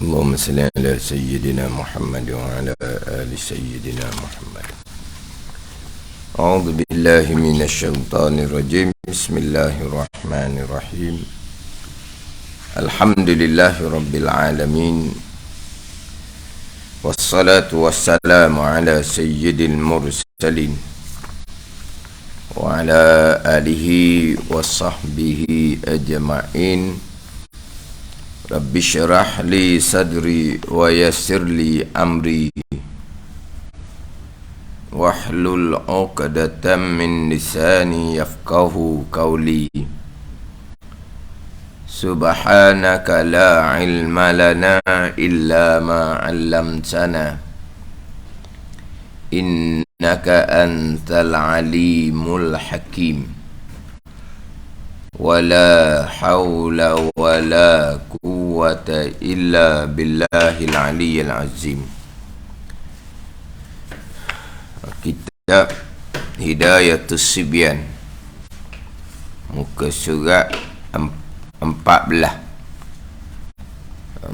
اللهم صل على سيدنا محمد وعلى آل سيدنا محمد. أعوذ بالله من الشيطان الرجيم. بسم الله الرحمن الرحيم. الحمد لله رب العالمين، والصلاة والسلام على سيد المرسلين وعلى آله وصحبه أجمعين. Rabbi syarah li sadri wa yassir li amri wahlul 'uqdatam min lisani yafqahu qawli. Subhanaka la ilma lana illa ma 'allamtana innaka antal alimul hakim. Wala hawla wala quwwata illa billahil aliyyil azim. Kitab Hidayatus Sibyan, muka surat 14.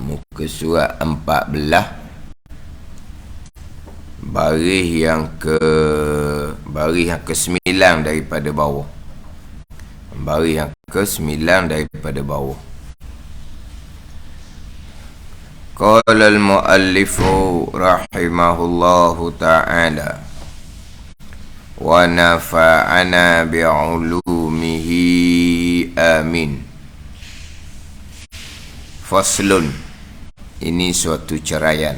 Muka surat 14, baris yang ke-9 daripada bawah. Baris yang ke-9 daripada bawah. Qala al-muallifu rahimahullahu ta'ala wa nafa'ana bi'ulumihi amin. Faslun, ini suatu ceraian.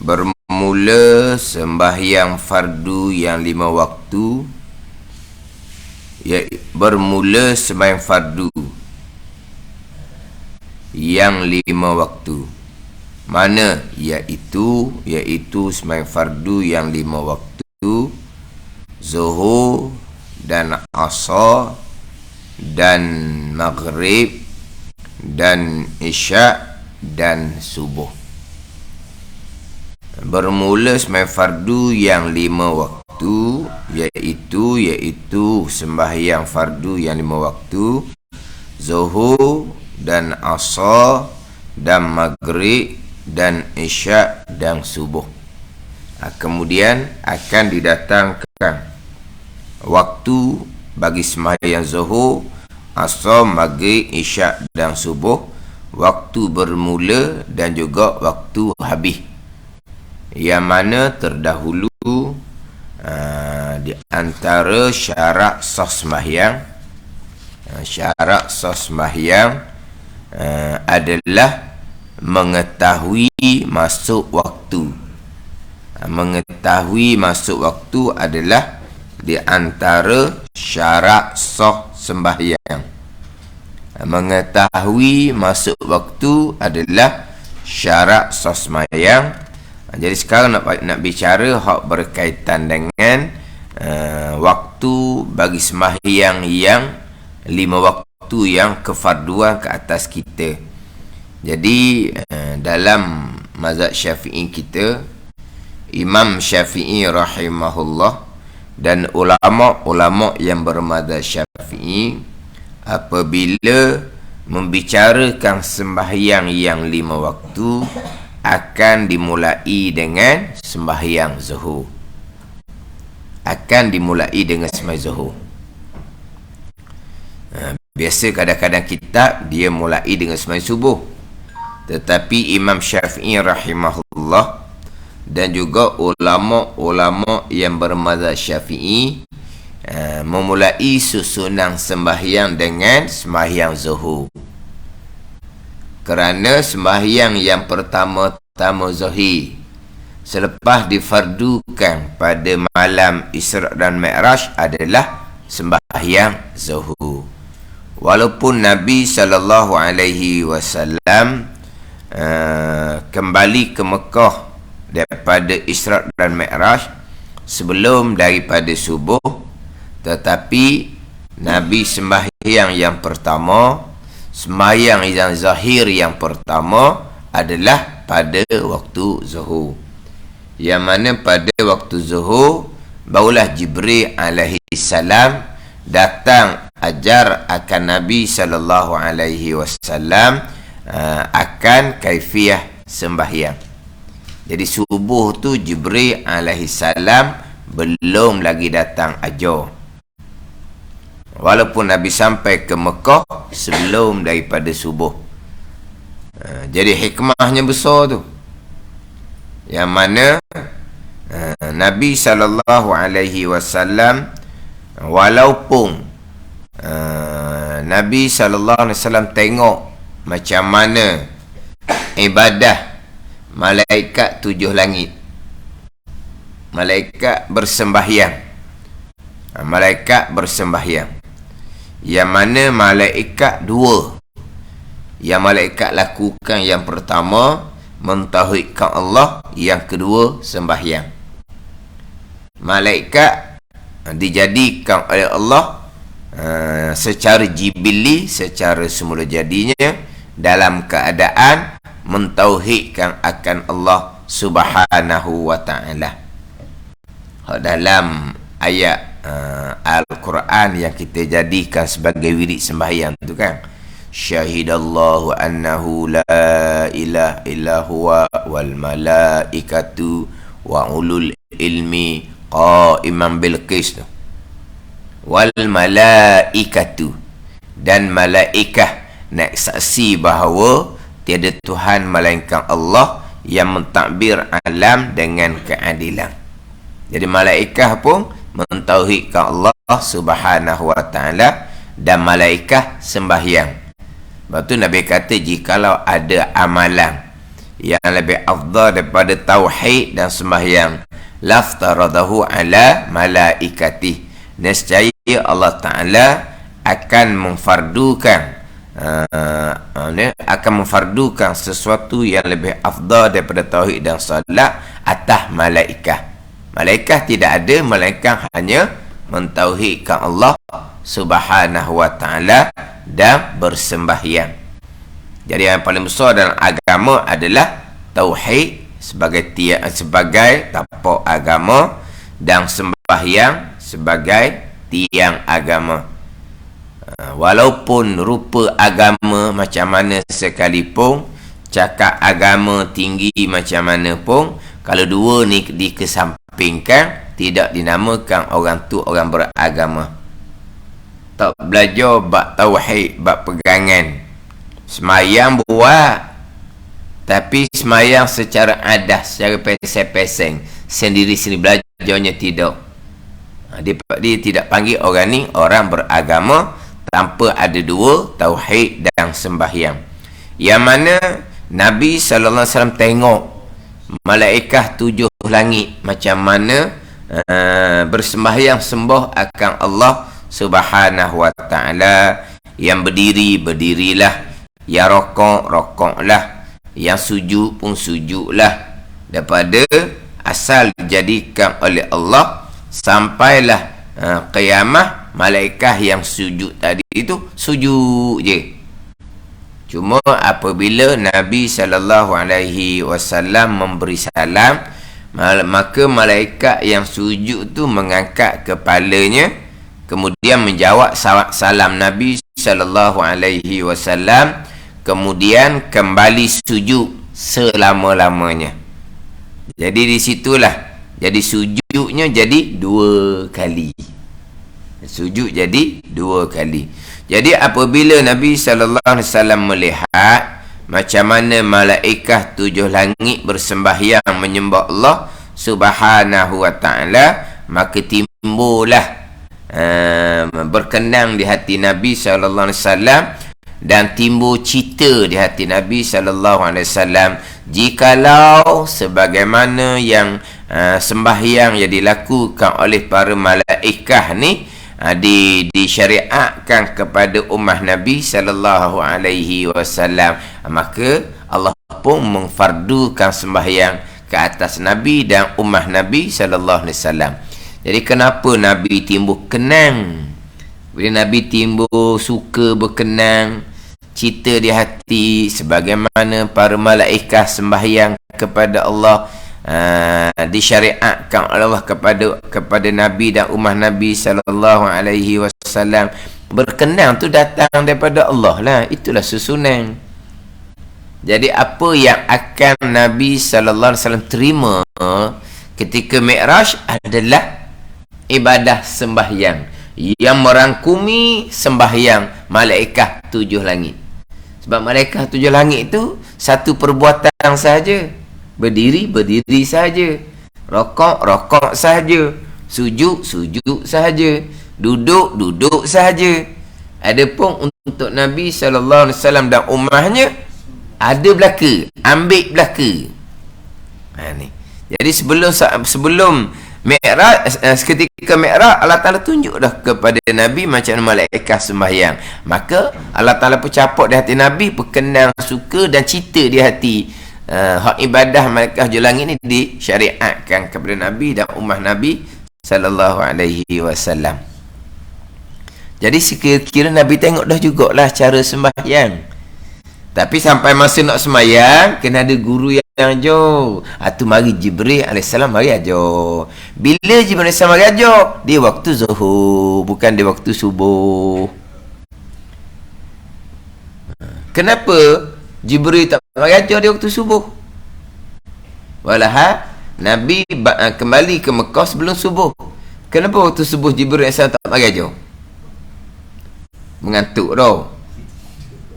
Bermula sembahyang fardu yang 5 waktu, bermula sembahyang fardu yang 5 waktu. Mana? Iaitu sembahyang fardu yang 5 waktu, Zuhur dan Asar dan Maghrib dan Isya dan Subuh. Bermula sembahyang fardu yang 5 waktu, yaitu sembahyang fardu yang 5 waktu, Zuhur dan Asar dan Maghrib dan Isya dan Subuh. Kemudian akan didatangkan waktu bagi sembahyang Zuhur, Asar, Maghrib, Isya dan Subuh, waktu bermula dan juga waktu habis, yang mana terdahulu di antara syarat sah sembahyang adalah mengetahui masuk waktu. Mengetahui masuk waktu adalah di antara syarat sah sembahyang. Mengetahui masuk waktu adalah syarat sah sembahyang. Jadi sekarang nak bicara hak berkaitan dengan waktu bagi sembahyang yang 5 waktu yang kefarduan ke atas kita. Jadi dalam mazhab Syafi'i kita, Imam Syafi'i rahimahullah dan ulama-ulama yang bermazhab Syafi'i, apabila membicarakan sembahyang yang 5 waktu, akan dimulai dengan sembahyang Zuhur. Biasa kadang-kadang kitab dia mulai dengan sembahyang subuh, tetapi Imam Syafi'i rahimahullah dan juga ulama-ulama yang bermazhab Syafi'i memulai susunan sembahyang dengan sembahyang Zuhur. Kerana sembahyang yang pertama-tama Zuhur selepas difardukan pada malam Isra' dan Mi'raj adalah sembahyang Zuhur. Walaupun Nabi SAW kembali ke Mekah daripada Isra' dan Mi'raj sebelum daripada subuh, tetapi Nabi sembahyang yang pertama, sembahyang yang zahir yang pertama adalah pada waktu Zuhur. Yang mana pada waktu Zuhur barulah Jibril alaihi salam datang ajar akan Nabi sallallahu alaihi wasallam akan kaifiah sembahyang. Jadi subuh tu Jibril alaihi salam belum lagi datang ajar. Walaupun Nabi sampai ke Mekah sebelum daripada subuh. Jadi hikmahnya besar tu. Yang mana Nabi SAW walaupun Nabi SAW tengok macam mana ibadah malaikat 7 langit, malaikat bersembahyang, yang mana malaikat 2, yang malaikat lakukan yang pertama mentauhidkan Allah, yang kedua sembahyang. Malaikat dijadikan oleh Allah secara jibili, secara semula jadinya dalam keadaan mentauhidkan akan Allah Subhanahu wa ta'ala. Dalam ayat Al-Quran yang kita jadikan sebagai wirid sembahyang tu kan, syahidallahu annahu la ilaha illa huwa wal malaikatu wa ulul ilmi qa'iman bil qist. Wal malaikatu, dan malaikat nak saksi bahawa tiada Tuhan melainkan Allah yang mentadbir alam dengan keadilan. Jadi malaikat pun mentauhidkan Allah Subhanahu wa ta'ala, dan malaikat sembahyang. Sebab tu Nabi kata jikalau ada amalan yang lebih afdal daripada tauhid dan sembahyang, laftaradahu ala malaikatih, nescaya Allah Ta'ala akan memfardukan sesuatu yang lebih afdal daripada tauhid dan salat atas malaikat. Malaikat tidak ada, malaikat hanya mentauhidkan Allah Subhanahu wa ta'ala dan bersembahyang. Jadi yang paling besar dalam agama adalah tauhid sebagai tapak agama, dan sembahyang sebagai tiang agama. Walaupun rupa agama macam mana sekalipun, cakap agama tinggi macam mana pun, kalau dua ni dikesampingkan, tidak dinamakan orang tu orang beragama. Tak belajar bab tauhid, bab pegangan. Semayang buat, tapi semayang secara adas, secara peseng-peseng, sendiri-sendiri, belajarnya tidak. Dia tidak panggil orang ni orang beragama tanpa ada dua, tauhid dan sembahyang. Yang mana Nabi SAW tengok malaikat 7 langit macam mana bersembahyang sembah akan Allah Subhanahu wa ta'ala. Yang berdiri, berdirilah. Yang rokoklah. Yang sujud pun sujudlah. Daripada asal dijadikan oleh Allah sampailah qiyamah, malaikat yang sujud tadi itu sujud je. Cuma apabila Nabi SAW memberi salam, maka malaikat yang sujud tu mengangkat kepalanya, kemudian menjawab salam Nabi SAW, kemudian kembali sujud selama-lamanya. Jadi di situlah, jadi sujudnya jadi 2 kali. Sujud jadi 2 kali. Jadi apabila Nabi SAW melihat macam mana malaikat 7 langit bersembahyang menyembah Allah Subhanahu wa ta'ala, maka timbullah berkenang di hati Nabi SAW, dan timbul cita di hati Nabi SAW, jikalau sebagaimana yang sembahyang yang dilakukan oleh para malaikat ni disyariatkan kepada ummah Nabi SAW, maka Allah pun memfardukan sembahyang ke atas Nabi dan ummah Nabi SAW. Jadi kenapa Nabi timbul kenang? Bila Nabi timbul suka berkenang, cita di hati sebagaimana para malaikat sembahyang kepada Allah, disyariatkan oleh Allah kepada Nabi dan ummah Nabi SAW, berkenang tu datang daripada Allah lah. Itulah susunan. Jadi apa yang akan Nabi sallallahu alaihi wasallam terima ketika Mi'raj adalah ibadah sembahyang yang merangkumi sembahyang malaikat 7 langit. Sebab malaikat 7 langit itu satu perbuatan sahaja. Berdiri sahaja. Rokok sahaja. Sujud sahaja. Duduk sahaja. Adapun untuk Nabi sallallahu alaihi wasallam dan ummahnya ada belaka, ambil belaka. Ni. Jadi sebelum Mi'raj, ketika Mi'raj, Allah Ta'ala tunjuk dah kepada Nabi macam mana malaikat sembahyang. Maka Allah Ta'ala pun capuk di hati Nabi, berkenan, suka dan cita di hati. Hak ibadah malaikat tujuh langit ni disyariatkan kepada Nabi dan ummah Nabi sallallahu alaihi wasallam. Jadi sekira-kira Nabi tengok dah jugalah cara sembahyang. Tapi sampai masa nak sembahyang, kena ada guru yang ajar. Tu mari Jibril AS mari ajar. Bila Jibril AS mari ajar? Di waktu zuhur, bukan di waktu subuh. Kenapa Jibril tak mari ajar di waktu subuh? Walahal Nabi kembali ke Mekah sebelum subuh. Kenapa waktu subuh Jibril AS tak mari ajar? Mengantuk tau.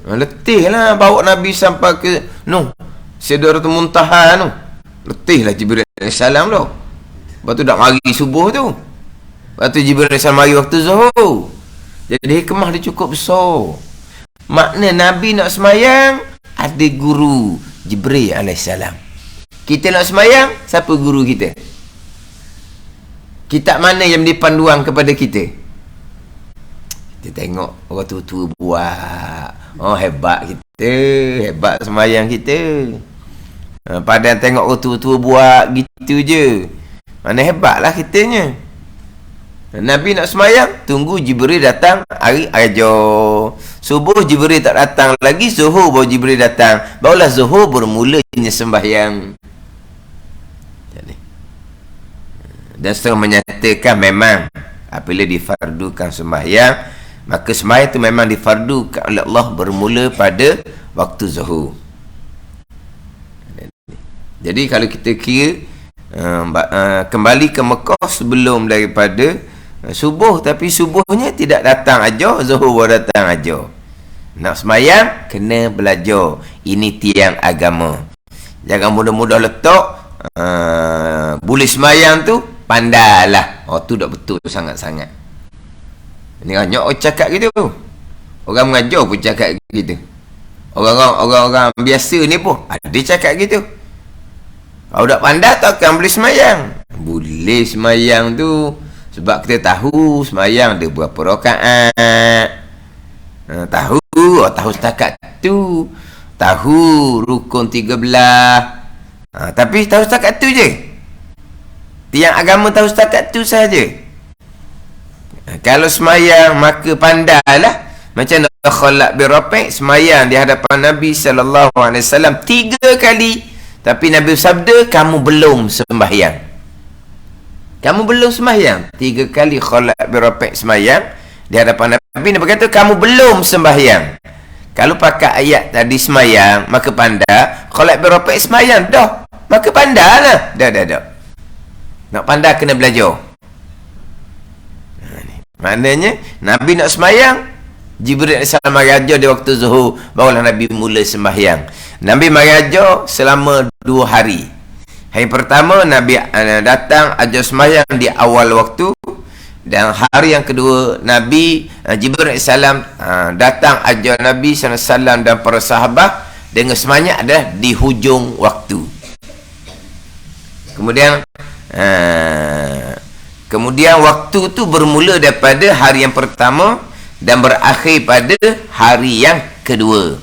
Letih lah bawa Nabi sampai ke Sidratul Muntaha tu. Letih lah Jibril AS tu. Lepas tu dah mari subuh tu. Lepas tu Jibril AS mari waktu zuhur. Jadi hikmah dia cukup besar. Makna Nabi nak semayang, ada guru Jibril AS. Kita nak semayang, siapa guru kita? Kitab mana yang menjadi panduan kepada kita? Kita tengok orang tua-tua buat. Hebat kita. Hebat semayang kita. Padahal tengok orang tua-tua buat gitu je. Mana hebatlah kitanya. Nabi nak semayang, tunggu Jibril datang, hari ajar. Subuh Jibril tak datang lagi, zuhur baru Jibril datang. Barulah zuhur bermulanya sembahyang. Dan setelah menyatakan memang apabila difardukan sembahyang, maka sembahyang itu memang difardukan oleh Allah bermula pada waktu zuhur. Jadi kalau kita kira kembali ke Mekah sebelum daripada subuh, tapi subuhnya tidak datang aja, zuhur baru datang aja. Nak sembahyang kena belajar. Ini tiang agama. Jangan mudah-mudah letak boleh sembahyang tu pandailah. Tu dah betul sangat-sangat. Ni banyak orang cakap gitu. Orang mengajar pun cakap gitu. Orang-orang biasa ni pun ada cakap gitu. Kalau tak pandai tak akan boleh semayang. Boleh semayang tu sebab kita tahu semayang ada berapa rakaat. Tahu setakat tu. Tahu rukun 13. Tapi tahu setakat tu je. Tiang agama tahu setakat tu saja. Kalau semayang maka pandailah macam nak khalaq birrafiq, semayang di hadapan Nabi sallallahu alaihi wasallam 3 kali, tapi Nabi bersabda kamu belum sembahyang. Kamu belum sembahyang. 3 kali khalaq birrafiq semayang di hadapan Nabi. Nabi berkata kamu belum sembahyang. Kalau pakai ayat tadi semayang maka pandai, khalaq birrafiq semayang dah, maka pandailah. Dah. Nak pandai kena belajar. Maknanya Nabi nak sembahyang, Jibril AS mari ajar di waktu zuhur, barulah Nabi mula sembahyang. Nabi mari ajar selama 2 hari. Hari pertama Nabi datang ajar sembahyang di awal waktu, dan hari yang kedua Nabi Jibril AS datang ajar Nabi SAW dan para sahabat dengan sembahyang adalah di hujung waktu. Kemudian waktu tu bermula daripada hari yang pertama dan berakhir pada hari yang kedua.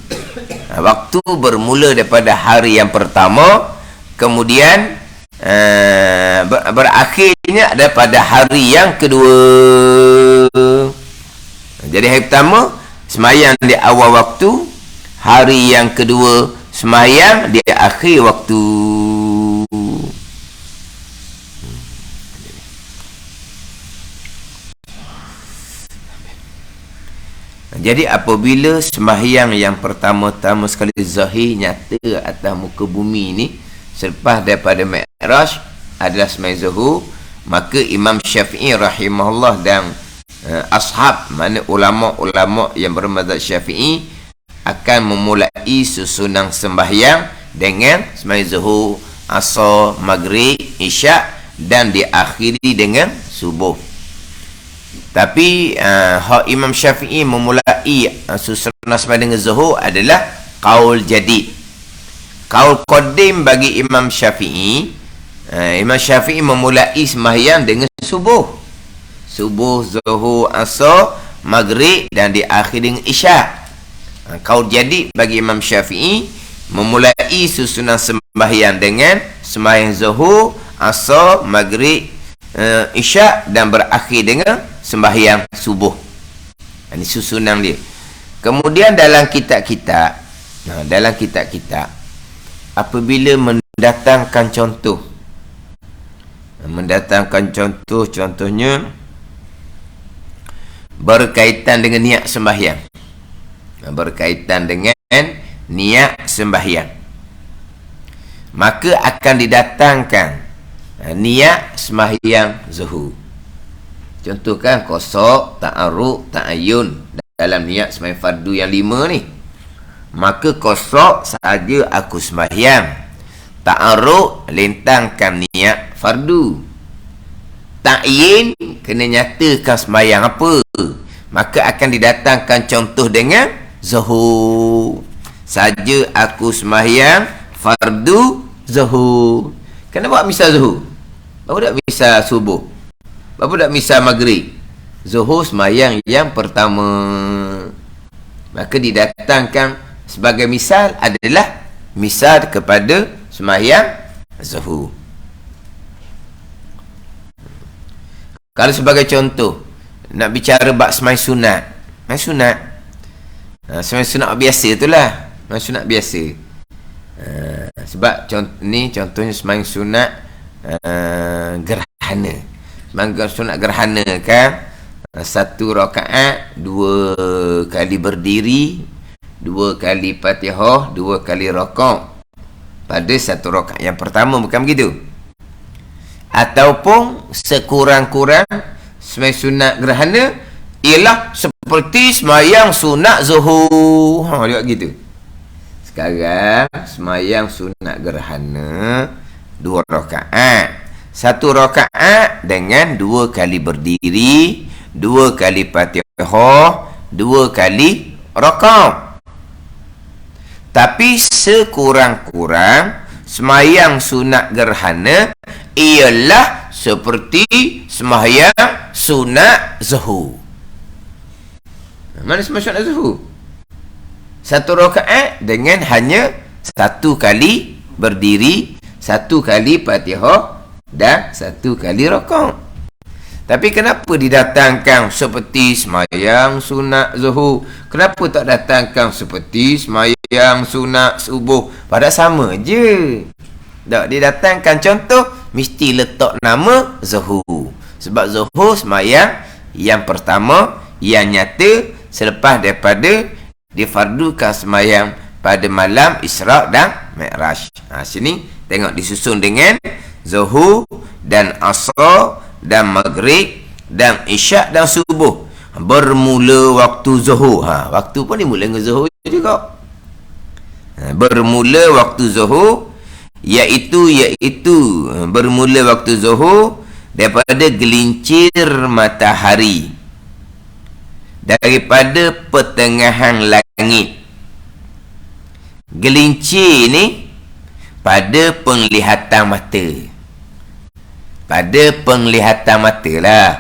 Waktu bermula daripada hari yang pertama, kemudian berakhirnya daripada hari yang kedua. Jadi hari pertama semayang di awal waktu, hari yang kedua semayang di akhir waktu. Jadi apabila sembahyang yang pertama-tama sekali zahir nyata atas muka bumi ni selepas daripada Mi'raj adalah sembahyang zuhur, maka Imam Syafi'i rahimahullah dan ashab, mana ulama-ulama yang bermazhab Syafi'i, akan memulai susunan sembahyang dengan sembahyang zuhur, asar, maghrib, isyak dan diakhiri dengan subuh. Tapi Imam Syafi'i memulai susunan sembahyang dengan zuhur adalah qaul jadid. Qaul qadim bagi Imam Syafi'i, Imam Syafi'i memulai sembahyang dengan subuh. Subuh, zuhur, asar, maghrib dan diakhiri dengan isyak. Qaul jadid bagi Imam Syafi'i memulai susunan sembahyang dengan sembahyang zuhur, asar, maghrib, isyak dan berakhir dengan sembahyang subuh. Ini susunan dia. Kemudian dalam kitab-kitab, apabila mendatangkan contohnya berkaitan dengan niat sembahyang, maka akan didatangkan niat sembahyang zuhur. Contoh kan, qasar, ta'arruq, ta'ayyun dalam niat sembahyang fardu yang 5 ni. Maka qasar sahaja aku sembahyang, ta'arruq lentangkan niat fardu, ta'yin kena nyatakan sembahyang apa, maka akan didatangkan contoh dengan zuhur. Saja aku sembahyang fardu zuhur. Kenapa misal zuhur? Kenapa tak misal subuh? Kenapa tak misal maghrib? Zuhur sembahyang yang pertama, maka didatangkan sebagai misal adalah misal kepada sembahyang zuhur. Kalau sebagai contoh nak bicara bab sembahyang sunat, sembahyang sunat biasa itulah, sembahyang sunat biasa. Sebab contohnya sembahyang sunat gerhana. Sembahyang sunat gerhana kan, 1 rakaat 2 kali berdiri, 2 kali Fatihah, 2 kali rakaat pada 1 rakaat yang pertama, bukan begitu? Ataupun sekurang-kurang sembahyang sunat gerhana ialah seperti sembahyang sunat zuhur. Juga gitu. Sekarang sembahyang sunat gerhana 2 rakaat. 1 rakaat dengan 2 kali berdiri, 2 kali Fatihah, 2 kali rakaat. Tapi sekurang-kurang sembahyang sunat gerhana ialah seperti sembahyang sunat zuhur. Mana sembahyang sunat zuhur? 1 rakaat dengan hanya 1 kali berdiri, 1 kali Fatihah dan 1 kali rakaat. Tapi kenapa didatangkan seperti sembahyang sunat zuhur? Kenapa tak datangkan seperti sembahyang sunat subuh? Pada sama je. Tak didatangkan contoh, mesti letak nama zuhur. Sebab zuhur sembahyang yang pertama yang nyata selepas daripada difardukan sembahyang pada malam Isra' dan Mi'raj. Sini tengok disusun dengan zuhur dan asar dan maghrib dan isyak dan subuh. Bermula waktu zuhur. Waktu pun dimulai dengan zuhur juga. Bermula waktu zuhur iaitu bermula waktu zuhur daripada gelincir matahari, daripada pertengahan langit. Gelincir ni pada penglihatan mata. Pada penglihatan mata lah.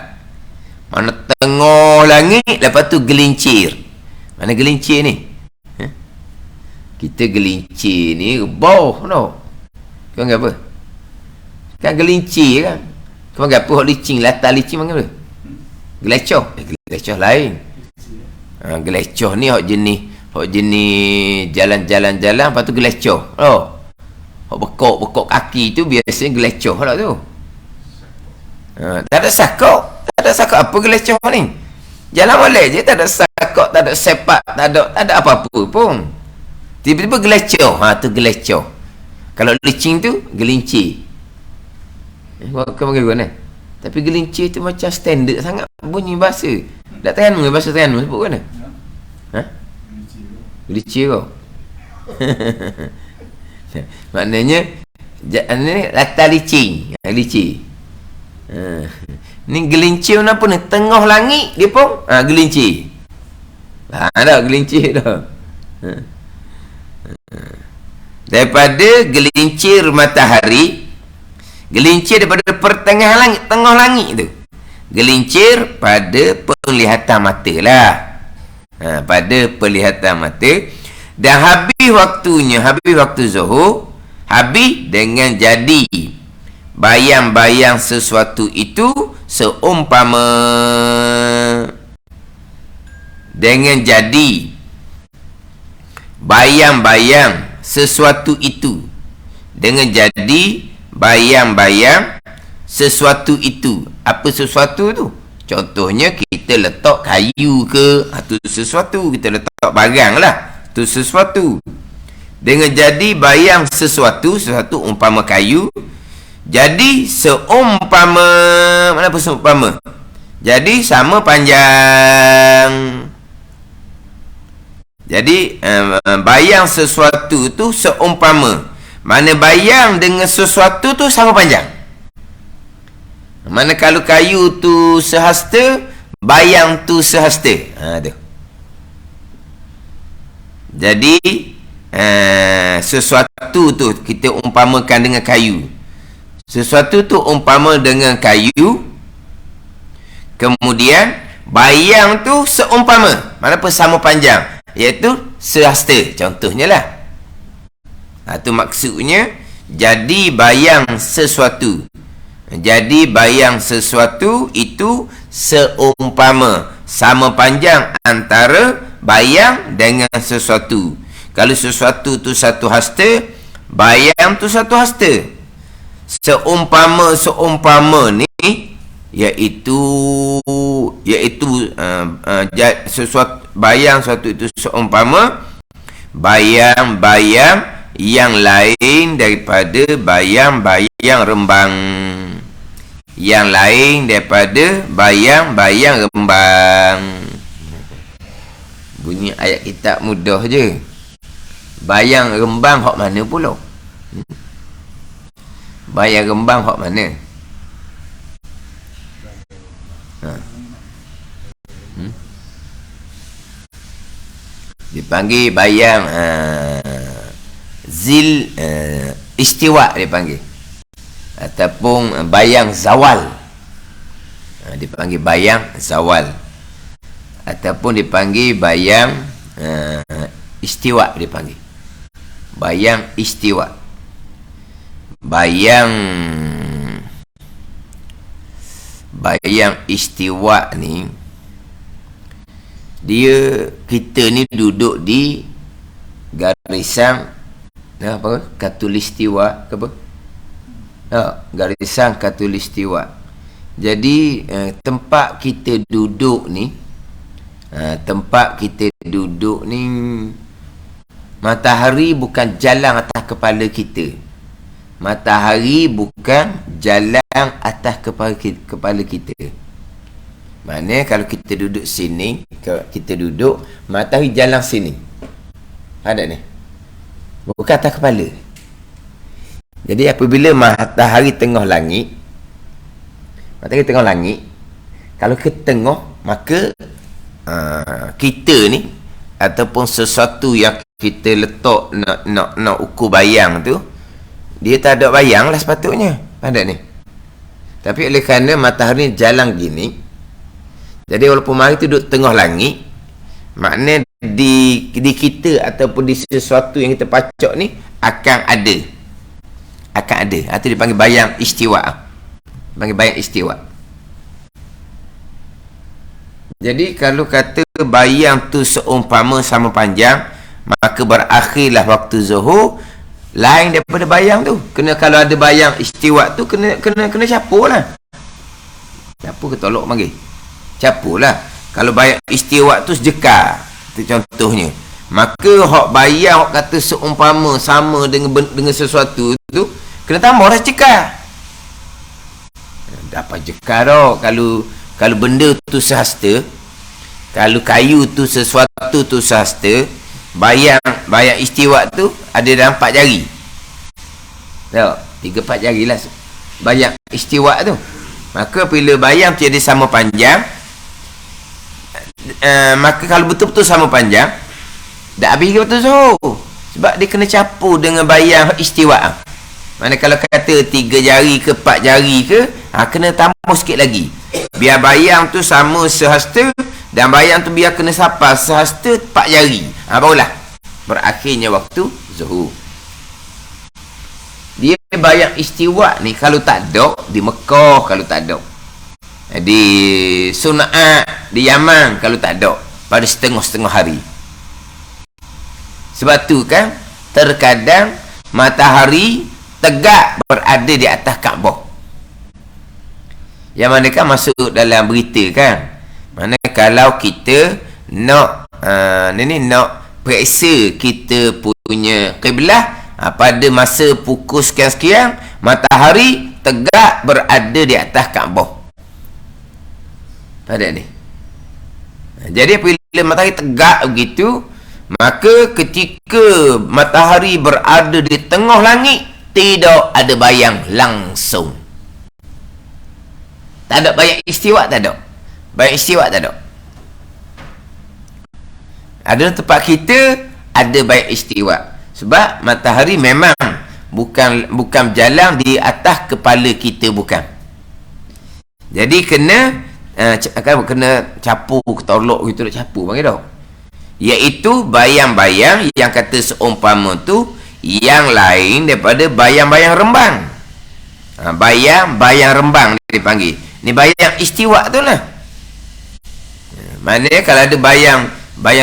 Mana tengah langit, lepas tu gelincir. Mana gelincir ni? Kita gelincir ni bawah no. Kau panggil apa? Kan gelincir kan? Kau panggil apa? Hak licin, latar licin panggil apa? Gelecoh. Gelecoh lain. Gelecoh ni hak jenis jalan-jalan lepas tu gelecoh. Hak bekok kaki tu biasanya gelecoh lah tu. Tak ada sakok apa gelecoh ni? Jalan boleh je, tak ada sakok, tak ada sepak, tak ada apa-apa pun. Tiba-tiba gelecor. Tu gelecor. Kalau licin tu gelincir. Kau panggil mana? Tapi gelincir tu macam standard sangat bunyi bahasa. Tak Terengganu, bahasa Terengganu sebut mana? Gelincir kau. Maknanya ni latar licin. Licin. Ni gelincir apa ni? Tengah langit dia pun gelincir. Dah gelincir dah. Daripada gelincir matahari, gelincir daripada pertengahan langit, tengah langit tu. Gelincir pada penglihatan mata lah. Pada penglihatan mata. Dan habis waktu zuhur, habis dengan jadi bayang-bayang sesuatu itu seumpama dengan jadi bayang-bayang sesuatu itu dengan jadi bayang-bayang sesuatu itu. Apa sesuatu tu? Contohnya kita letak kayu ke, tu sesuatu. Kita letak barang lah, tu sesuatu. Dengan jadi bayang sesuatu umpama kayu. Jadi seumpama, mana apa seumpama? Jadi sama panjang. Jadi bayang sesuatu tu seumpama. Mana bayang dengan sesuatu tu sama panjang. Mana kalau kayu tu sehasta, bayang tu sehasta. Tu. Jadi sesuatu tu kita umpamakan dengan kayu. Sesuatu tu umpama dengan kayu. Kemudian bayang tu seumpama. Mana pun sama panjang, iaitu sehasta. Contohnya lah. Tu maksudnya jadi bayang sesuatu. Jadi bayang sesuatu itu seumpama, sama panjang antara bayang dengan sesuatu. Kalau sesuatu tu satu hasta, bayang tu satu hasta. Seumpama ni iaitu sesuatu bayang suatu itu seumpama bayang-bayang yang lain daripada bayang-bayang rembang. Yang lain daripada bayang-bayang rembang. Bunyi ayat kitab mudah je. Bayang rembang hak mana pula? Bayang rembang hak mana? Dipanggil bayang zil istiwa dipanggil. Ataupun bayang zawal. Dipanggil bayang zawal. Ataupun dipanggil bayang istiwa dipanggil. Bayang istiwa. Bayang istiwa ni, kita ni duduk di garisan apa? Katulistiwa ke apa? Garisan katulistiwa. Jadi tempat kita duduk ni, matahari bukan jalan atas kepala kita. Matahari bukan jalan atas kepala kita. Maknanya kalau kita duduk sini, matahari jalan sini. Ada ni. Bukan atas kepala. Jadi apabila matahari tengah langit, kalau ke tengah, maka kita ni ataupun sesuatu yang kita letak nak ukur bayang tu, dia tak ada bayang lah sepatutnya. Ada ni. Tapi oleh kerana matahari jalan gini, jadi walaupun matahari tu duduk tengah langit, makna di kita ataupun di sesuatu yang kita pacak ni akan ada. Itu dipanggil bayang istiwa. Dipanggil bayang istiwa. Jadi kalau kata bayang tu seumpama sama panjang, maka berakhirlah waktu zuhur. Lain daripada bayang tu. Kalau ada bayang istiwa tu kena capur lah. Capur ke tolok panggil? Capur lah. Kalau bayang istiwa tu sejekar, itu contohnya. Maka hak bayang hak kata seumpama sama dengan sesuatu tu kena tambah dah cekar. Dapat jekar dah. Kalau benda tu sehasta, kalau kayu tu sesuatu tu sehasta, bayang istiwa tu ada dalam 4 jari. Tak, 3-4 jari lah bayang istiwa tu. Maka bila bayang tu jadi sama panjang, maka kalau betul-betul sama panjang, dah habis ke betul Zuhur? Sebab dia kena campur dengan bayang istiwa. Mana kalau kata 3 jari ke 4 jari ke, kena tambah sikit lagi. Biar bayang tu sama sehasta, dan bayang tu biar kena sapa sehasta 4 jari. Barulah berakhirnya waktu Zuhur. Dia bayang istiwa ni kalau tak ada di Mekah, kalau tak ada di Sun'a di Yaman, kalau tak ada pada setengah-setengah hari. Sebab tu kan terkadang matahari tegak berada di atas Kaabah. Yang mana kan masuk dalam berita kan, mana kalau kita nak nak periksa kita punya kiblah, pada masa pukul sekian-sekian matahari tegak berada di atas Kaabah. Pada ni. Jadi bila matahari tegak begitu, maka ketika matahari berada di tengah langit, tidak ada bayang langsung. Tak ada bayang istiwa, tak ada. Bayang istiwa tak ada. Ada tempat kita ada bayang istiwa. Sebab matahari memang bukan berjalan di atas kepala kita, bukan. Jadi kena kena capur, ketolok gitu, nak capur panggil dah. Iaitu bayang-bayang yang kata seumpama tu yang lain daripada bayang-bayang rembang. Bayang-bayang rembang dipanggil. Ni bayang istiwa tu lah. Maknanya kalau ada bayang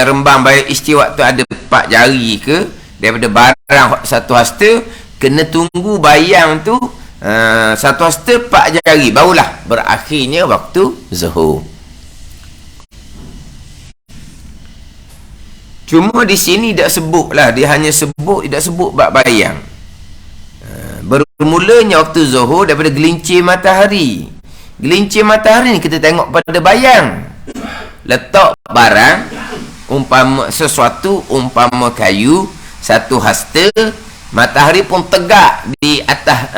rembang, bayang istiwa tu ada 4 jari ke, daripada barang satu hasta, kena tunggu bayang tu satu hasta 4 jari, barulah berakhirnya waktu Zuhur. Cuma di sini tak sebut lah, dia hanya sebut, tidak sebut bab bayang. Bermulanya waktu Zuhur daripada gelincir matahari. Gelincir matahari ni kita tengok pada bayang. Letak barang, umpama sesuatu, umpama kayu, satu hasta, matahari pun tegak di atas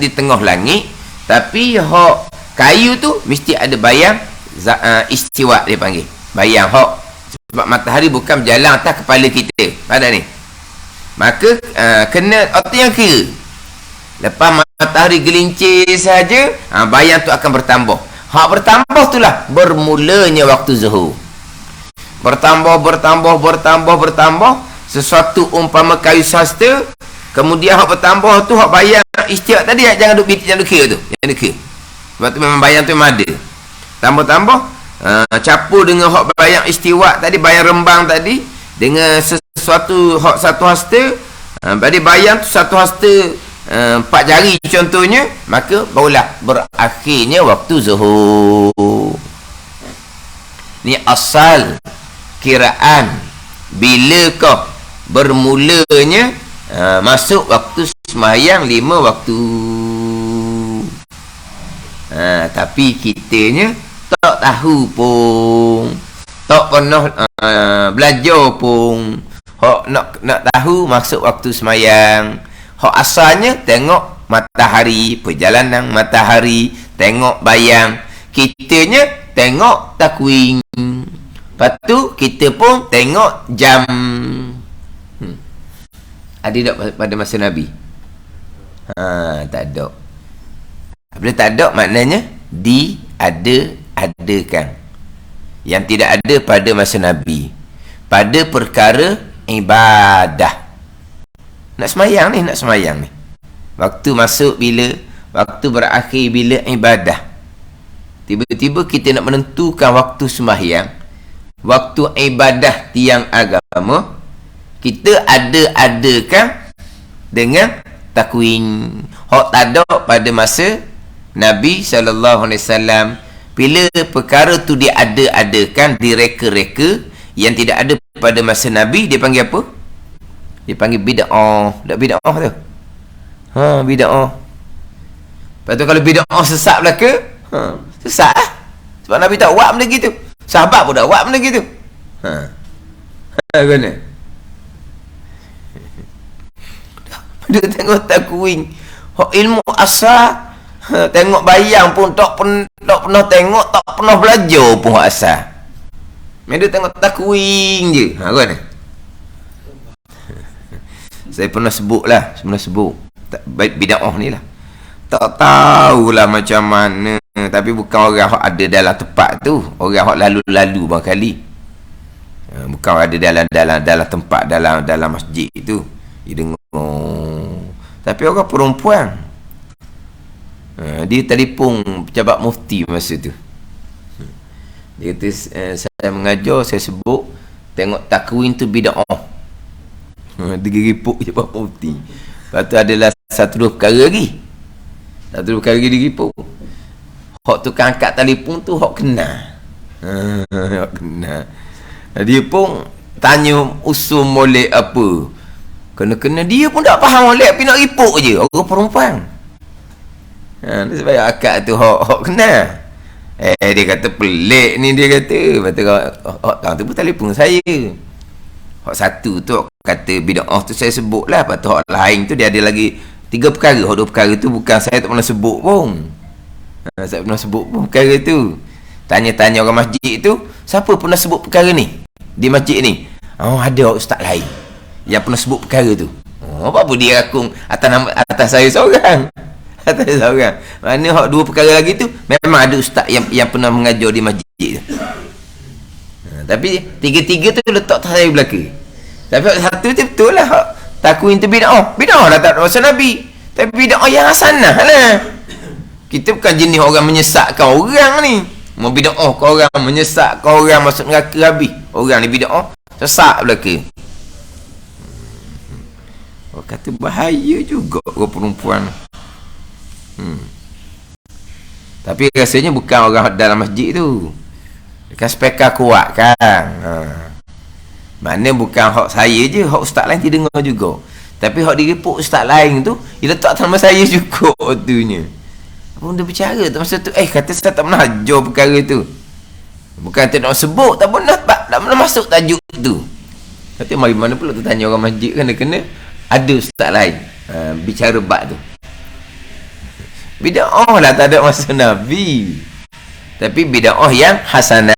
di tengah langit, tapi hak kayu tu mesti ada bayang istiwa dia panggil. Bayang hak, sebab matahari bukan berjalan atas kepala kita. Pada ni. Maka kena otak yang kira. Lepas matahari gelincir saja, bayang tu akan bertambah. Hak bertambah itulah bermulanya waktu Zuhur. Bertambah. Sesuatu umpama kayu sasta, kemudian hak bertambah tu hak bayang istiwa tadi, jangan duk kira tu. Jangan duk kira. Sebab tu memang bayang tu memang ada. Tambah, capur dengan hak bayang istiwa tadi, bayang rembang tadi, dengan sesuatu hak satu hasta, pada bayang tu satu hasta 4 jari contohnya, maka barulah berakhirnya waktu Zuhur. Ni asal kiraan bilakah bermulanya masuk waktu sembahyang 5 waktu. Tapi kitanya tak tahu pun, tak pernah belajar pun. Hak nak tahu masuk waktu sembahyang, hak asalnya tengok matahari, perjalanan matahari, tengok bayang. Kitanya tengok takwim. Lepas tu kita pun tengok jam. Ada tak pada masa Nabi? Tak ada. Bila tak ada, maknanya adakan. Yang tidak ada pada masa Nabi, pada perkara ibadah. Nak semayang ni. Waktu masuk bila, waktu berakhir bila ibadah. Tiba-tiba kita nak menentukan waktu sembahyang, waktu ibadah tiang agama, kita adakan dengan takwin. Hak tak ada pada masa Nabi SAW, Bila perkara tu diada-adakan, direka-reka yang tidak ada pada masa Nabi, dia panggil apa? Dia panggil bid'ah. Tak bid'ah tu. Bid'ah. Lepas tu kalau bid'ah sesat belaka, sesat lah. Sebab Nabi tak buat benda gitu. Sahabat pun tak buat benda gitu. Mana? Dia tengok takwing. Ilmu asal, tengok bayang pun tak pernah tengok, tak pernah belajar pun asal. Dia tengok takwing je. Kan? Saya pernah sebut bid'ah ni lah. Tak tahulah macam mana, tapi bukan orang yang ada dalam tempat tu, orang yang lalu-lalu barangkali. Bukan ada dalam tempat, dalam masjid tu. Dia dengar. Tapi orang perempuan, dia telefon pejabat mufti masa tu. Dia kata, saya mengajar, saya sebut tengok takwin tu bid'ah. Dia geripuk pejabat mufti. Lepas tu adalah satu dua perkara lagi diripuk. Hak tu kan angkat telefon tu hak kena. Hak kena. Dia pun tanya usul molek apa. Kena dia pun tak faham molek, tapi nak ripuk je. Orang perempuan. Dia sebab akad tu hak kena. Dia kata pelik ni, dia kata. Lepas tu hak tu pun telefon saya. Hak satu tu kata bid'ah tu saya sebut lah. Lepas tu hak lain tu dia ada lagi 3 perkara. Hak 2 perkara tu bukan saya tak pernah sebut pun. Saya pernah sebut pun perkara tu. Tanya-tanya orang masjid tu, siapa pernah sebut perkara ni di masjid ni? Ada ustaz lain yang pernah sebut perkara tu. Apa dia rakung atas saya seorang. Atas seorang. Mana hak 2 perkara lagi tu memang ada ustaz yang pernah mengajar di masjid tu. Tapi 3 tu letak atas saya belaka. Tapi satu tu betul lah, hak takwin tu bid'ah. Bid'ah lah tak masa Nabi. Tapi bid'ah yang hasanah lah. Kita bukan jenis orang menyesatkan orang ni. Mau bid'ah ke orang, menyesatkan orang masuk neraka habis. Orang ni bid'ah, sesat belaka. Orang kata bahaya juga orang perempuan. Tapi rasanya bukan orang dalam masjid tu. Kan spekar kuat kan. Mana bukan hak saya je, hak ustaz lain dia dengar juga. Tapi hak diripuk ustaz lain tu, dia letak sama saya juga tunya. Apa dia bercara tu masa tu? Kata saya tak pernah ajar perkara tu. Bukan tak nak sebut, tak pernah masuk tajuk tu. Kata mari mana pula tu tanya orang masjid kan, kena ada ustaz lain bicara bab tu. Bid'ah lah tak ada masa Nabi. Tapi bid'ah yang hasanah.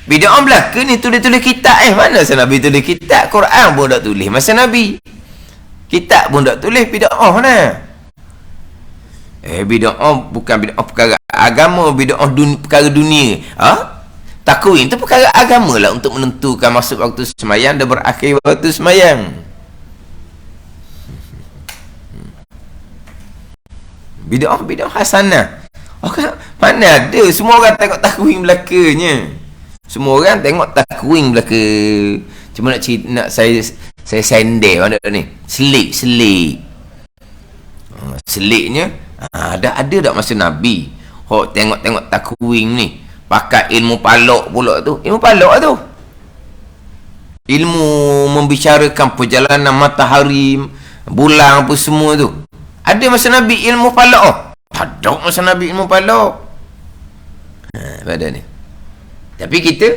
Bid'ah belaka ni tulis-tulis kitab. Mana masa Nabi tulis kitab? Quran pun tak tulis masa Nabi. Kitab pun tak tulis, bid'ah lah. Bid'ah bukan bid'ah perkara agama, bid'ah perkara dunia. Takwin tu perkara agama lah, untuk menentukan masuk waktu semayang dan berakhir waktu semayang. Bid'ah hasanah. Mana ada, semua orang tengok takwin belakanya. Semua orang tengok takwin belaka. Cuma nak saya sendel mana ni? Selik. Seliknya ada tak masa Nabi. Hok tengok takwin ni. Pakai ilmu palak pula tu. Ilmu palak tu. Ilmu membicarakan perjalanan matahari, bulan apa semua tu. Ada masa Nabi ilmu palak. Tak ada masa Nabi ilmu palak. Pada ni. Tapi kita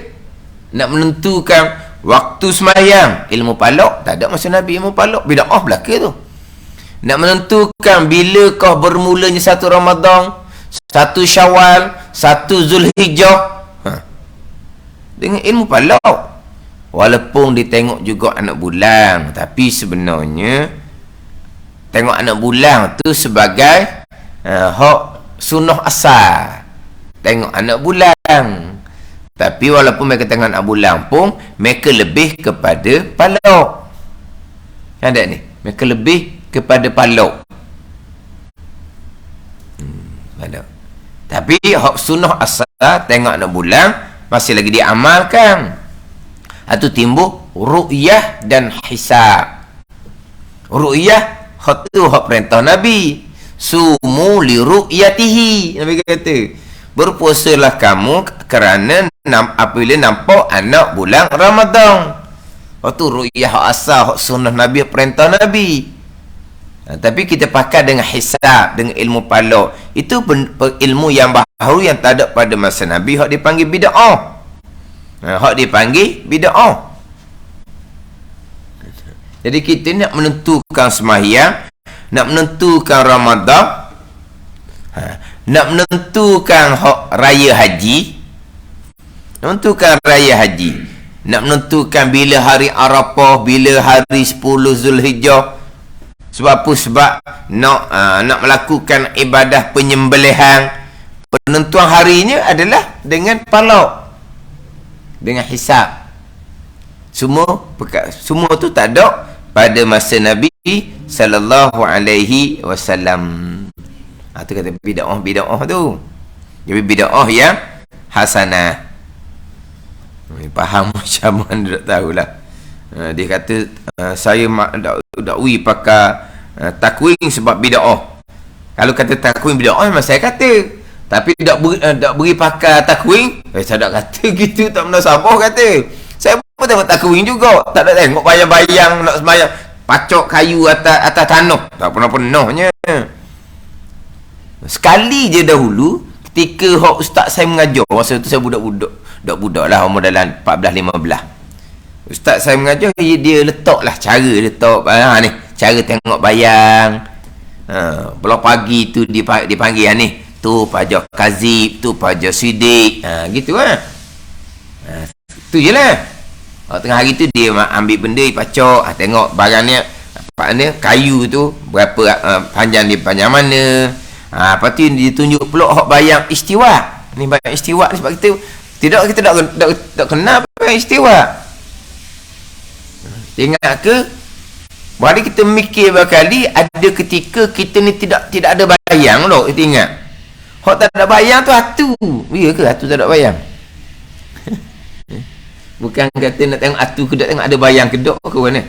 nak menentukan waktu semayang, ilmu palak tak ada masa Nabi ilmu palak. Bid'ah belaka tu. Nak menentukan bilakah bermulanya 1 Ramadan, 1 Syawal, 1 Zulhijjah, dengan ilmu palak. Walaupun ditengok juga anak bulan, tapi sebenarnya tengok anak bulan tu sebagai hak sunnah asal. Tengok anak bulan. Tapi walaupun mereka tengok anak bulan pun, mereka lebih kepada palak. Ada ni? Mereka lebih kepada palak. Palak. Tapi hak sunnah asal, tengok anak bulan, masih lagi diamalkan. Itu timbul ru'yah dan hisab. Ru'yah, hak tu hak perintah Nabi. Sumu li ru'yatihi. Nabi kata, berpuasalah kamu kerana apabila nampak anak bulan Ramadan. Waktu ru'yah asal sunnah Nabi, perintah Nabi. Tapi kita pakai dengan hisab, dengan ilmu palak. Itu ilmu yang baru yang tak ada pada masa Nabi, hak dipanggil bid'ah. Hak dipanggil bid'ah. Jadi kita nak menentukan sembahyang, nak menentukan Ramadan, nak menentukan raya haji, nak menentukan raya haji, nak menentukan bila hari Arafah, bila hari 10 Zulhijjah. Sebab apa? Sebab nak melakukan ibadah penyembelihan, penentuan harinya adalah dengan palak, dengan hisab. Semua tu tak ada pada masa Nabi sallallahu alaihi wasallam. Tu kata bid'ah tu. Jadi bid'ah yang hasanah. Faham macam mana tak tahulah. Dia kata saya dakwi pakai takwin sebab bid'ah. Kalau kata takwin bid'ah memang saya kata. Tapi tak beri pakai takwin, saya tak kata gitu, tak pernah sabar kata. Saya pun tengok takwin juga, tak ada tengok bayang-bayang nak sembahyang pacok kayu atas tanah, tak pernahnya. Sekali je dahulu ketika ustaz saya mengajar, masa tu saya budak-budak lah, umur dalam 14-15. Ustaz saya mengajar, dia letaklah cara letak ni, cara tengok bayang. Belah pagi tu dipanggil ni, tu pajak kazib, tu pajak sidik, gitu lah. Tu je lah. Tengah hari tu dia ambil benda, dia pacok, tengok barangnya kayu tu berapa, panjang dia panjang mana. Lepas tu dia tunjuk pula hak bayang istiwa. Ni bayang istiwa ni, sebab kita tak kenal bayang istiwa. Ingat ke? Mari kita mikir berkali, ada ketika kita ni tidak ada bayang loh, kita ingat. Hak tak ada bayang tu hatu. Ya ke hatu tak ada bayang? Bukan kata nak tengok hatu ke tak tengok ada bayang kedok ke mana.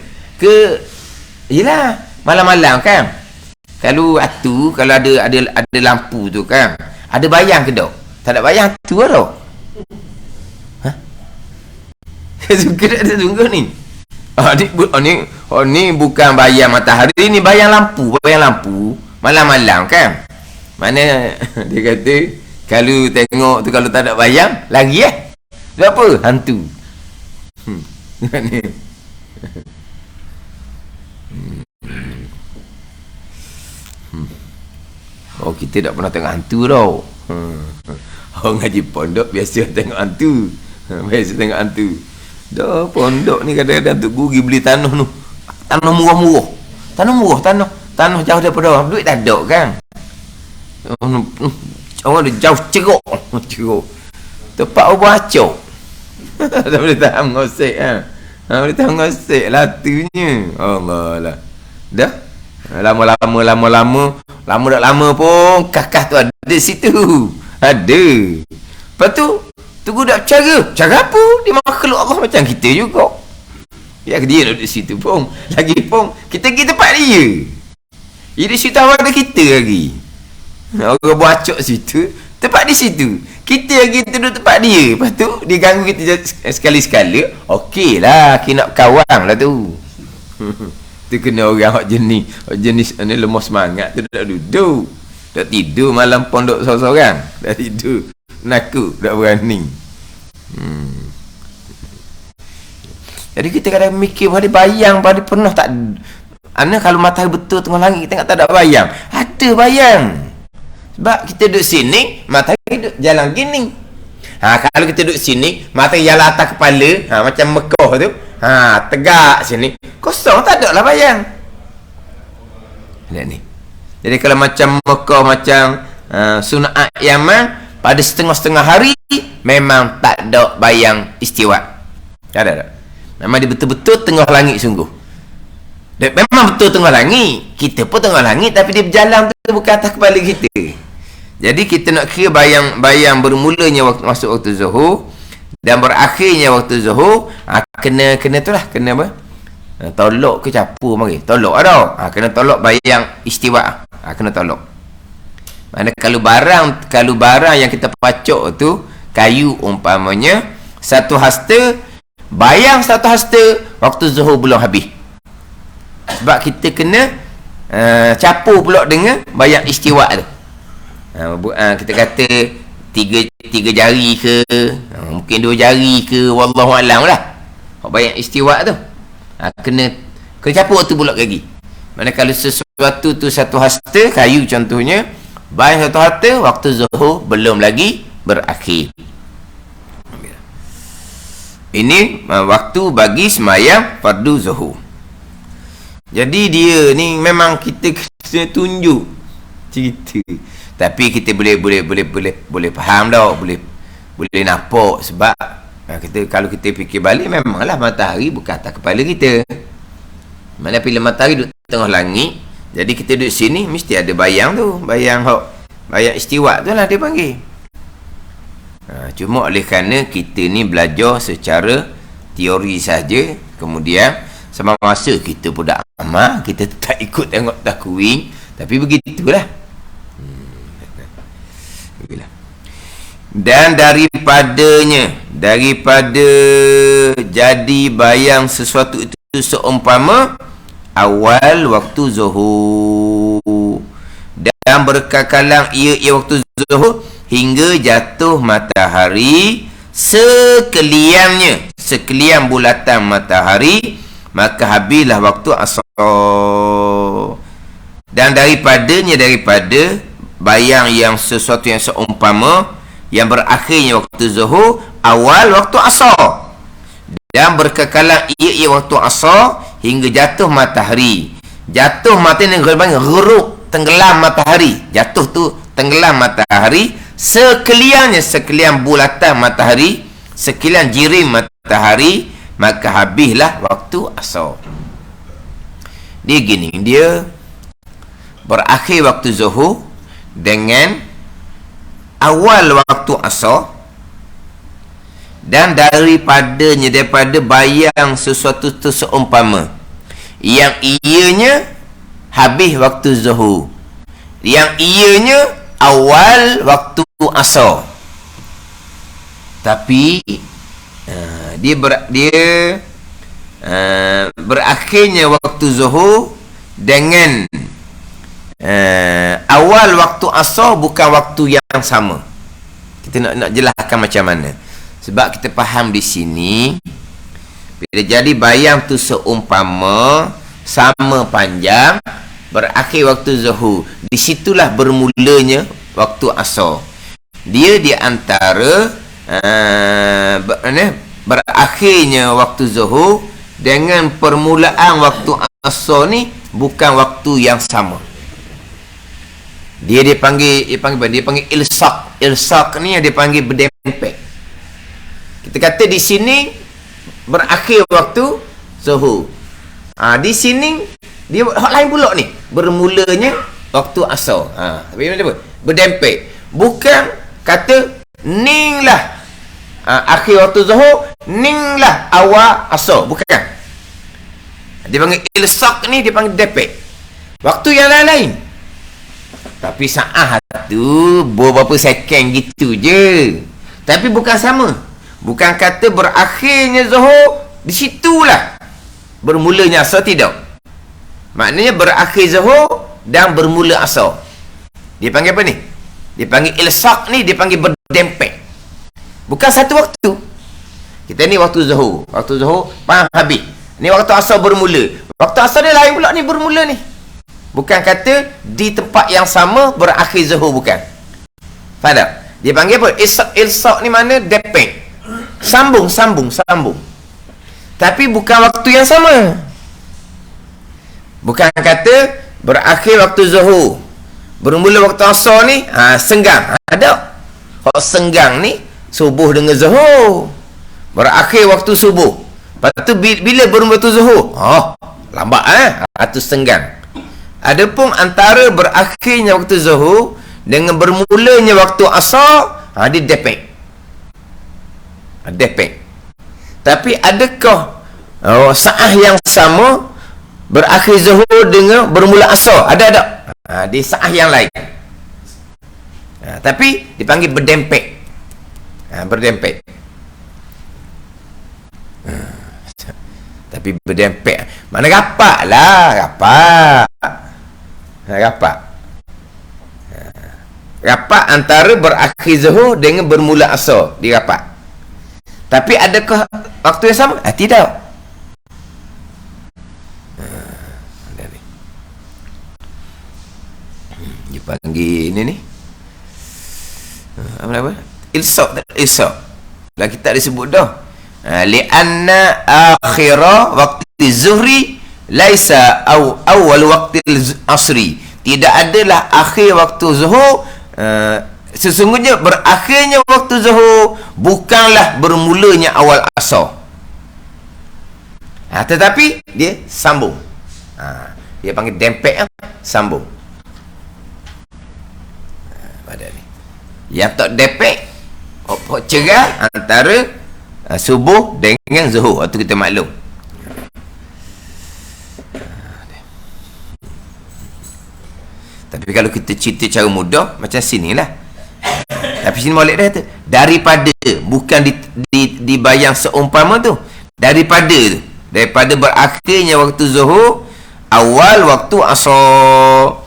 Yelah, malam-malam kan. Kalau hatu, kalau ada lampu tu kan, ada bayang kedok. Tak ada bayang hatu lah. Suka tak ada tunggu ni. Ni bukan bayang matahari, ni bayang lampu malam-malam kan. Mana dia kata kalau tengok tu, kalau tak ada bayang lagi tu apa? Hantu. Oh, kita tak pernah tengok hantu tau. Orang ngaji pondok biasa tengok hantu. Biasa tengok hantu. Dah pondok ni kadang-kadang tu pergi beli tanah tu. Tanah murah-murah. Tanah jauh daripada orang. Duit tak ada kan. Orang dia jauh ceruk. Tempat ubah acok. Tak boleh tahan ngosek kan. Boleh tahan ngosek latunya. Allah lah. Dah. Lama tak lama pun kakak tu ada di situ. Ada. Lepas tu tunggu dak cara apa? Dia makhluk Allah macam kita juga. Ya, dia duduk di situ pun. Lagi pun kita pergi tempat dia. Dia di situ awal ada kita lagi. Orang buat acok situ, tempat di situ. Kita lagi duduk tempat dia. Lepas tu dia ganggu kita sekali-sekala. Okey lah, kita nak kawan lah tu. Tu kena orang hak jenis ni lemah semangat tu tak duduk. Tak tidur malam pondok seorang-seorang. Tak tidur. Nakut, tak berani. Jadi kita kadang mikir pada bayang, pada pernah tak kalau matahari betul tengah langit kita tengok tak ada bayang. Ada bayang. Sebab kita duduk sini, matahari duduk jalan gini. Kalau kita duduk sini, matahari jalan atas kepala, macam Mekah tu. Tegak sini. Kosong, tak ada lah bayang. Lihat ni. Jadi kalau macam Mekah, macam Sunat Yaman, pada setengah-setengah hari memang tak ada bayang istiwa. Tak ada. Memang dia betul-betul tengah langit sungguh. Dia memang betul tengah langit. Kita pun tengah langit, tapi dia berjalan tu bukan atas kepala kita. Jadi kita nak kira bayang bermulanya masuk waktu zuhur dan berakhirnya waktu zuhur, kena tu lah, kena apa? Tolok ke capur mari. Tolok ada. Kena tolok bayang istiwa. Kena tolok. Mana kalau barang yang kita pacok tu kayu umpamanya satu hasta, bayang satu hasta waktu zuhur belum habis. Sebab kita kena capur pula dengan bayang istiwa tu. Kita kata tiga jari ke, mungkin 2 jari ke, wallahu alam lah. Bayang istiwa tu kena capur tu pula lagi. Mana kalau sesuatu tu satu hasta kayu contohnya, bayang satu hasta waktu zuhur belum lagi berakhir. Ini waktu bagi semayang fardu zuhur. Jadi dia ni memang kita kena tunjuk cerita. Tapi kita boleh faham dah, boleh nampak sebab kalau kita fikir balik memanglah matahari bukan atas kepala kita. Mana bila matahari duduk tengah langit, jadi kita duduk sini mesti ada bayang tu, bayang istiwa tu lah dia panggil. Cuma oleh kerana kita ni belajar secara teori saja, kemudian sama masa kita pun dah amal, kita tak ikut tengok takwin, tapi begitulah. Dan daripada jadi bayang sesuatu itu seumpama awal waktu zuhur, dan berkekalan ia waktu zuhur hingga jatuh matahari sekalian bulatan matahari, maka habislah waktu asar. Dan daripada bayang yang sesuatu yang seumpama yang berakhirnya waktu zuhur awal waktu asar, dan berkekalan ia waktu asar hingga jatuh matahari. Jatuh matahari ni ghurub, tenggelam matahari. Jatuh tu tenggelam matahari sekalian bulatan matahari, sekalian jirim matahari, maka habislah waktu asar. Dia gini, dia berakhir waktu zuhur dengan awal waktu asar, dan daripada bayang sesuatu tu seumpama yang ianya habis waktu zuhur, yang ianya awal waktu asar, tapi dia berakhirnya waktu zuhur dengan awal waktu asar bukan waktu yang sama. Kita nak jelaskan macam mana, sebab kita faham di sini bila jadi bayang tu seumpama sama panjang berakhir waktu zuhur, di situlah bermulanya waktu asar. Dia di antara berakhirnya waktu zuhur dengan permulaan waktu asar ni bukan waktu yang sama. Dia dipanggil ilsaq. Ilsaq ni dia panggil berdempet. Kita kata di sini berakhir waktu zuhur. Di sini dia hak lain pula ni. Bermulanya waktu asar. Apa? Berdempet. Bukan kata ninglah akhir waktu zuhur, ninglah awal asar. Bukan. Dia panggil ilsaq ni, dia panggil dempet. Waktu yang lain-lain. Tapi saat tu beberapa second gitu je. Tapi bukan sama. Bukan kata berakhirnya zuhur di situlah bermulanya asar, tidak. Maknanya berakhir zuhur dan bermula asar. Dia panggil apa ni? Dia panggil ilsaq ni, dia panggil berdempet. Bukan satu waktu. Kita ni waktu zuhur. Waktu zuhur habis. Ni waktu asar bermula. Waktu asar dia lain pula ni bermula ni. Bukan kata di tempat yang sama berakhir zuhur, bukan. Faham tak? Dia panggil apa? Ilsaq ni mana? Dempet. Sambung. Tapi bukan waktu yang sama. Bukan kata berakhir waktu zuhur, bermula waktu asar ni senggang. Ada. Kalau senggang ni subuh dengan zuhur, berakhir waktu subuh. Lepas tu bila bermula waktu zuhur, lambat itu senggang. Adapun antara berakhirnya waktu zuhur dengan bermulanya waktu asar, dia depek. Tapi adakah saat yang sama berakhir zuhur dengan bermula asar? Ada. Di saat yang lain. Tapi dipanggil berdempet. Berdempet. Tapi berdempet. Mana rapat lah. Rapat. Rapat antara berakhir zuhur dengan bermula asar. Di rapat. Tapi adakah waktu yang sama? Tidak. Dia panggil ini ni. Apa? Ilsaq. Lah kita disebut dah. Lianna akhira waqti zuhri laisa awal waqti asri. Tidak adalah akhir waktu zuhur. Sesungguhnya berakhirnya waktu zuhur bukanlah bermulanya awal asar. Tetapi dia sambung. Dia panggil dempet, sambung. Pada ni. Yang tak dempet, cerah antara subuh dengan zuhur. Itu kita maklum. Tapi kalau kita cerita cara mudah, macam sinilah. Tapi sini Maulid dah kata, daripada, bukan dibayang seumpama tu, daripada berakhirnya waktu zuhur, awal waktu asar,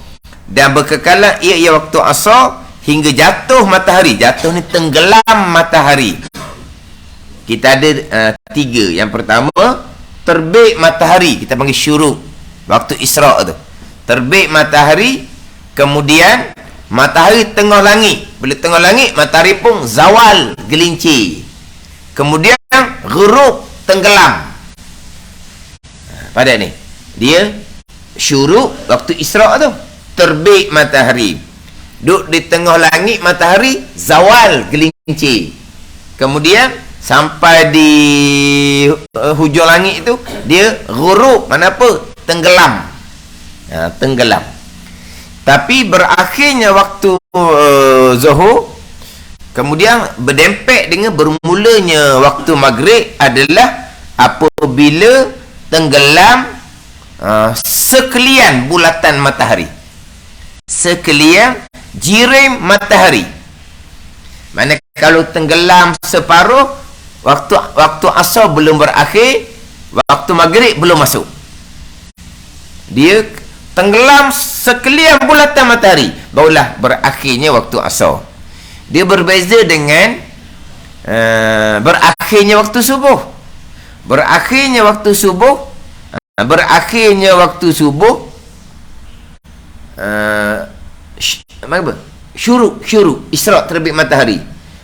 dan berkekalan ia waktu asar hingga jatuh matahari. Jatuh ni tenggelam matahari. Kita ada 3. Yang pertama, terbit matahari, kita panggil syuruk, waktu Isra' tu. Terbit matahari, kemudian matahari tengah langit. Bila tengah langit, matahari pun zawal, gelincir. Kemudian ghurub, tenggelam. Pada ni dia syuruk waktu Isra' tu. Terbit matahari, duduk di tengah langit matahari, zawal, gelincir. Kemudian sampai di hujung langit tu, dia ghurub, mana apa? Tenggelam. Tenggelam. Tapi berakhirnya waktu zuhur, kemudian berdempet dengan bermulanya waktu maghrib adalah apabila tenggelam sekalian bulatan matahari, sekalian jirim matahari. Mana kalau tenggelam separuh, waktu asar belum berakhir, waktu maghrib belum masuk. Dia tenggelam sekalian bulatan matahari, barulah berakhirnya waktu asar. Dia berbeza dengan berakhirnya waktu subuh. Berakhirnya waktu subuh apa? Syuruk, Isra', terbit matahari.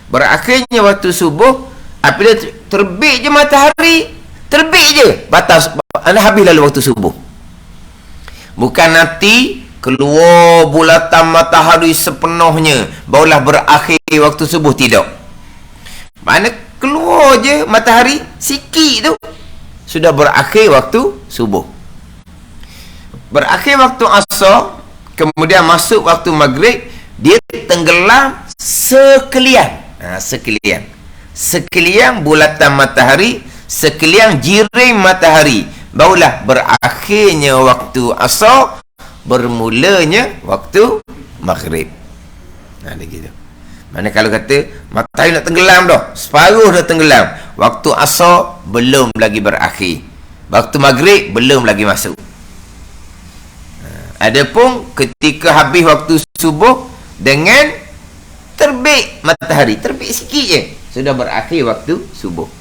Berakhirnya waktu subuh, apabila terbit je matahari, terbit je, batas, habis lalu waktu subuh. Bukan nanti keluar bulatan matahari sepenuhnya barulah berakhir waktu subuh, tidak. Mana keluar je matahari sikit tu, sudah berakhir waktu subuh. Berakhir waktu asar, kemudian masuk waktu maghrib, dia tenggelam sekalian. Sekalian bulatan matahari, sekalian jirim matahari, barulah berakhirnya waktu asar, bermulanya waktu maghrib. Gitu. Mana kalau kata matahari nak tenggelam dah, separuh dah tenggelam, waktu asar belum lagi berakhir, waktu maghrib belum lagi masuk. Adapun ketika habis waktu subuh dengan terbit matahari, terbit sikit je, sudah berakhir waktu subuh.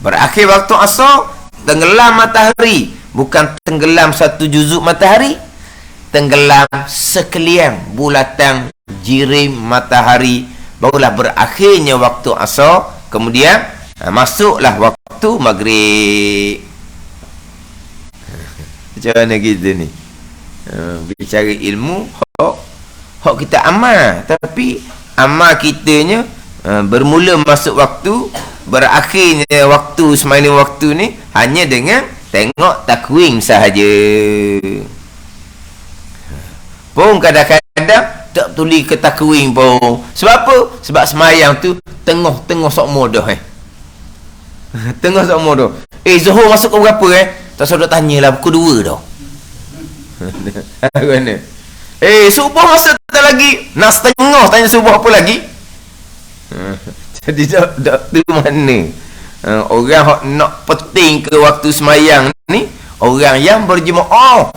Berakhir waktu asar, tenggelam matahari, bukan tenggelam satu juzuk matahari, tenggelam sekalian bulatan jirim matahari, barulah berakhirnya waktu asar, kemudian masuklah waktu maghrib. Macam mana kita ni bicara ilmu, hak kita amal, tapi amal kitanya bermula masuk waktu, berakhirnya waktu semailing waktu ni hanya dengan tengok takwim sahaja. Pun kadang-kadang tak tulis ke takwim pun. Sebab apa? Sebab semayang tu tengah sok dah tengah sok dah. Zuhur masuk ke berapa Tak saudara tanyalah, pukul 2 dah. Mana? Subuh masa tak lagi. Nak setengah tanya subuh apa lagi? Jadi tak tu mana? Orang hok nak penting ke waktu semayang ni, orang yang berjemaah.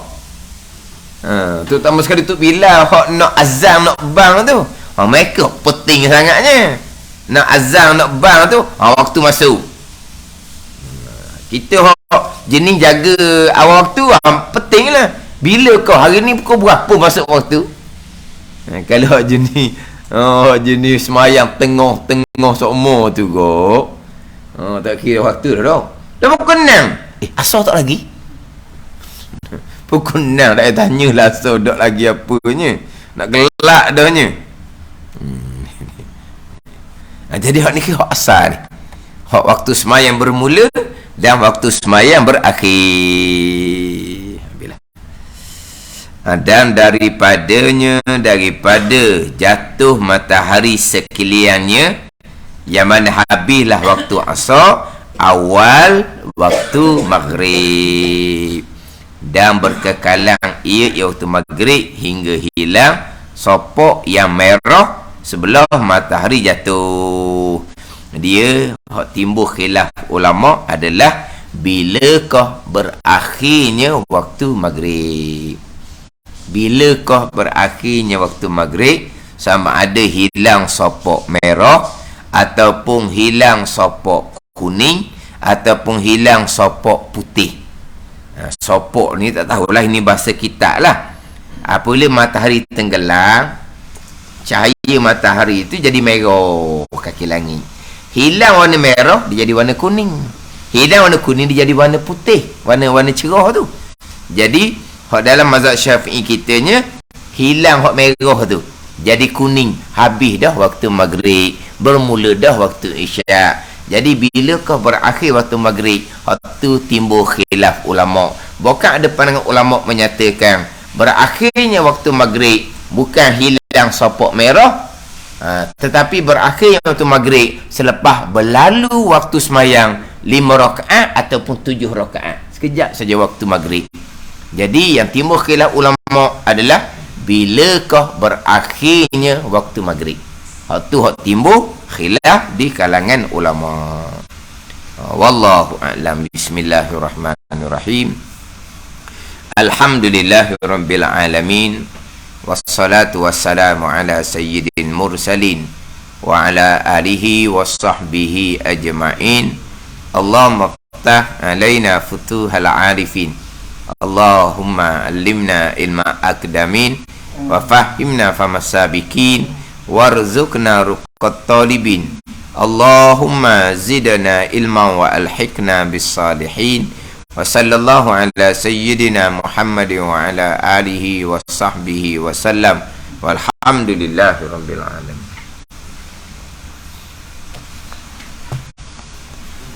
Terutama sekali tu bila hok nak azan nak bang tu. Mereka penting sangatnya. Nak azan nak bang tu, waktu masuk. Kita hok jenis jaga awal waktu, penting lah. Bila kau hari ni pukul berapa masuk waktu? Kalau hok jenis semayang tengah semua tu kau. Tak kira waktu dah. Dah pukul 6. Asal tak lagi? Pukul 6 tak tanya lah asal tak lagi apanya. Nak gelak dahnya. Jadi hak ni hak asal ni. Hak waktu semayang bermula dan waktu semayang berakhir. Dan daripada jatuh matahari sekaliannya, yang mana habislah waktu asar, awal waktu maghrib, dan berkekalan ia waktu maghrib hingga hilang sopok yang merah sebelum matahari jatuh. Dia timbul khilaf ulama adalah bilakah berakhirnya waktu maghrib. Bilakah berakhirnya waktu maghrib, sama ada hilang sopok merah ataupun hilang sopok kuning ataupun hilang sopok putih. Sopok ni tak tahulah, ini bahasa kita lah. Apabila matahari tenggelam, cahaya matahari itu jadi merah kaki langit. Hilang warna merah, dia jadi warna kuning. Hilang warna kuning, dia jadi warna putih, warna cerah tu. Jadi hak dalam mazhab Syafi'i kitanya, hilang hak merah tu, jadi kuning, habis dah waktu maghrib, bermula dah waktu isyak. Jadi bilakah berakhir waktu maghrib? Hak tu timbul khilaf ulama. Bukan ada pandangan ulama menyatakan berakhirnya waktu maghrib bukan hilang sopok merah, tetapi berakhirnya waktu maghrib selepas berlalu waktu semayang 5 rakaat ataupun 7 rakaat. Sekejap saja waktu maghrib. Jadi yang timbul khilaf ulama adalah bilakah berakhirnya waktu maghrib. Hak tu hak timbul khilaf di kalangan ulama. Wallahu a'lam. Bismillahirrahmanirrahim. Alhamdulillahirabbil alamin. Wassalatu wassalamu ala sayyidil mursalin wa ala alihi washabbihi ajma'in. Allahumma ftah alaina futuhal arifin. Allahumma allimna ilma akdamin wa fahimna famasabikin warzuqna ruqat talibin. Allahumma zidna ilman wa alhiqna bis salihin. Wa sallallahu ala sayyidina Muhammadin wa ala alihi wa sahbihi wa sallam. Walhamdulillahi rabbil alamin.